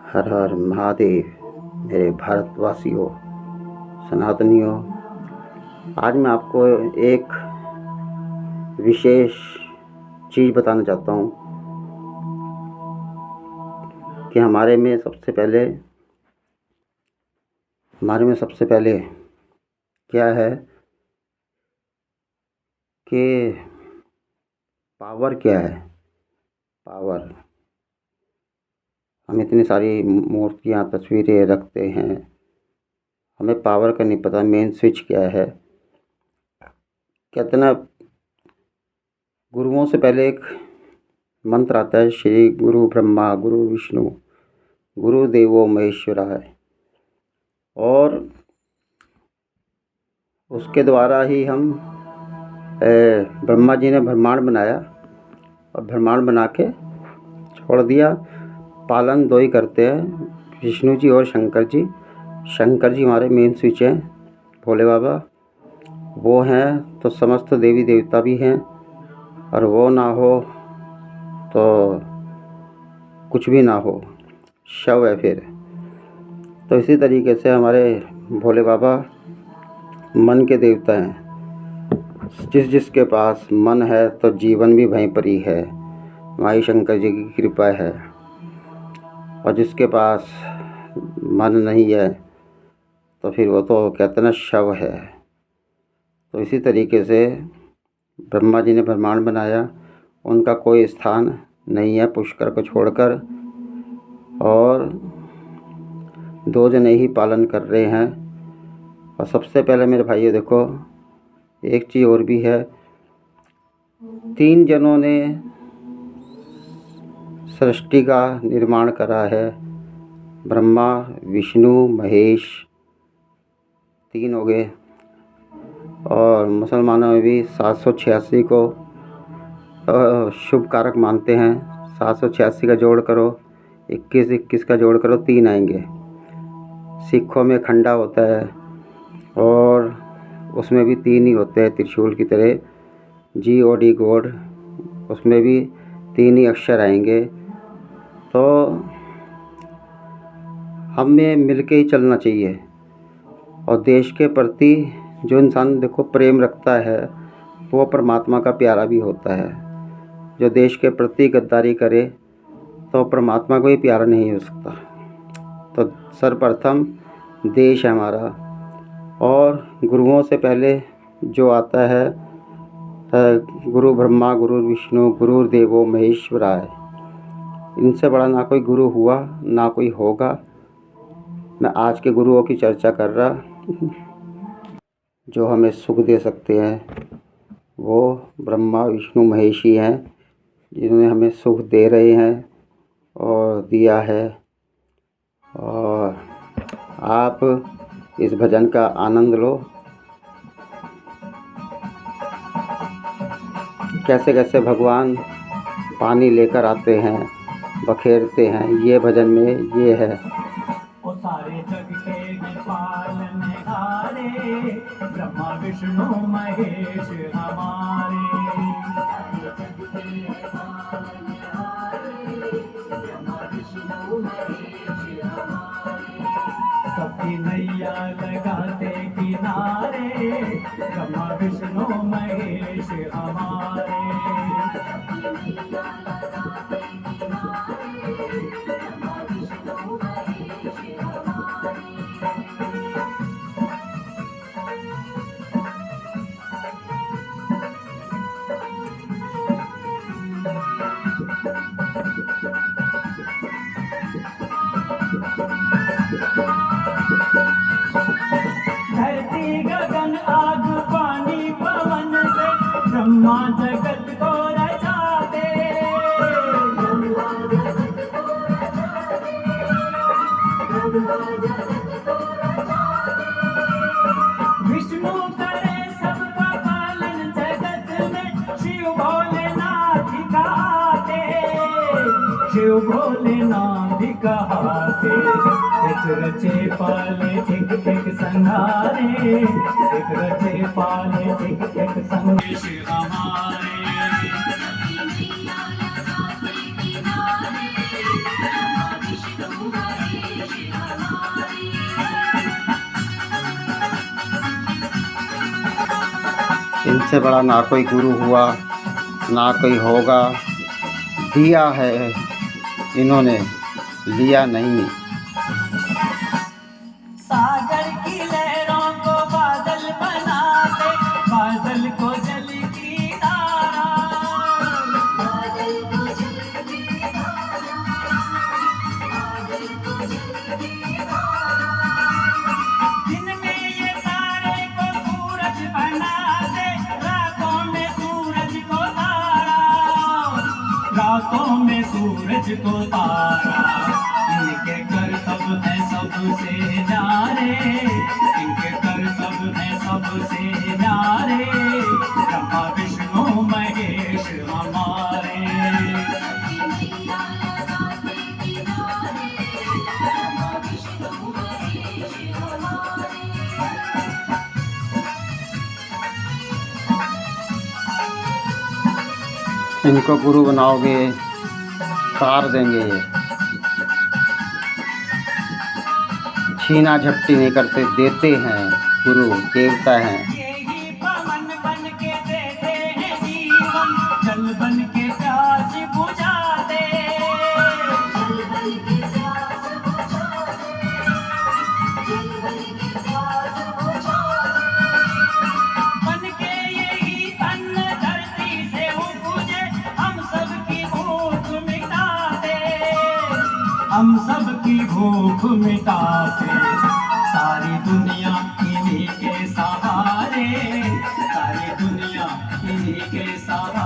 हर हर महादेव मेरे भारतवासियों, सनातनियों। आज मैं आपको एक विशेष चीज़ बताना चाहता हूँ कि हमारे में सबसे पहले क्या है कि पावर क्या है। पावर, हम इतनी सारी मूर्तियाँ तस्वीरें रखते हैं, हमें पावर का नहीं पता मेन स्विच क्या है। कहते ना, गुरुओं से पहले एक मंत्र आता है, श्री गुरु ब्रह्मा गुरु विष्णु गुरु देवो महेश्वराय, और उसके द्वारा ही हम ब्रह्मा जी ने ब्रह्मांड बनाया और ब्रह्मांड बना के छोड़ दिया। पालन दो ही करते हैं, विष्णु जी और शंकर जी। शंकर जी हमारे मेन स्विच हैं, भोले बाबा वो हैं तो समस्त देवी देवता भी हैं, और वो ना हो तो कुछ भी ना हो, शव है फिर। तो इसी तरीके से हमारे भोले बाबा मन के देवता हैं। जिसके पास मन है तो जीवन भी वहीं पर ही है, माई शंकर जी की कृपा है। और जिसके पास मन नहीं है तो फिर वो तो कहते ना शव है। तो इसी तरीके से ब्रह्मा जी ने ब्रह्मांड बनाया, उनका कोई स्थान नहीं है पुष्कर को छोड़कर, और दो जने ही पालन कर रहे हैं। और सबसे पहले मेरे भाइयों देखो, एक चीज़ और भी है, 3 जनों ने सृष्टि का निर्माण करा है, ब्रह्मा विष्णु महेश, 3 हो गए। और मुसलमानों में भी 786 को शुभ कारक मानते हैं। 786 का जोड़ करो, 21 का जोड़ करो, 3 आएंगे। सिखों में खंडा होता है और उसमें भी 3 ही होते हैं, त्रिशूल की तरह, GOD गॉड, उसमें भी 3 ही अक्षर आएंगे। तो हमें मिल के ही चलना चाहिए। और देश के प्रति जो इंसान देखो प्रेम रखता है वो परमात्मा का प्यारा भी होता है। जो देश के प्रति गद्दारी करे तो परमात्मा को ही प्यारा नहीं हो सकता। तो सर्वप्रथम देश है हमारा, और गुरुओं से पहले जो आता है गुरु ब्रह्मा गुरु विष्णु गुरु देवो महेश्वराय। इनसे बड़ा ना कोई गुरु हुआ ना कोई होगा। मैं आज के गुरुओं की चर्चा कर रहा, जो हमें सुख दे सकते हैं वो ब्रह्मा विष्णु महेश ही हैं, जिन्होंने हमें सुख दे रहे हैं और दिया है। और आप इस भजन का आनंद लो। कैसे कैसे भगवान पानी लेकर आते हैं, बखेरते हैं, ये भजन में ये है। ओ सारे जग के पालनहारे, ब्रह्मा विष्णु महेश हमारे। सबकी नैया लगाते किनारे, ब्रह्मा विष्णु महेश हमारे। धरती गगन आग पानी पवन से ब्रह्मा जगत को रचाते। विष्णु करे सबका पालन जगत में, शिव भोलेनाथ कहते। शिव भोलेनाथ कहते। एक रचे पाले एक एक संहारे, एक रचे पाले एक एक संदेश हमारे। विष्णु इनसे बड़ा ना कोई गुरु हुआ ना कोई होगा। दिया है इन्होंने, लिया नहीं। सागर की लहरों को बादल बना दे, बादल को जल की धारा, बादल को जल की धारा, बादल को जल की धारा। दिन में ये तारे को सूरज बना दे, रातों में सूरज को तारा, रातों में सूरज को तारा। इनके करतब है सबसे न्यारे, इनके करतब है सबसे न्यारे, ब्रह्मा विष्णु महेश हमारे। इनको गुरु बनाओगे तार देंगे ये। छीना झपटी नहीं करते, देते हैं, गुरु देवता हैं। यही पवन बन के देते हैं जीवन, जल बन के प्यास बुझाते, जल बन के प्यास बुझाते, जल बन के प्यास बुझाते। बन के यही तन धरती से उपजे, हम सबकी भूख मिटाते, हम सबकी भूख मिटाते। सारी दुनिया इन्हीं के सहारे, सारी दुनिया इन्हीं के सहारे।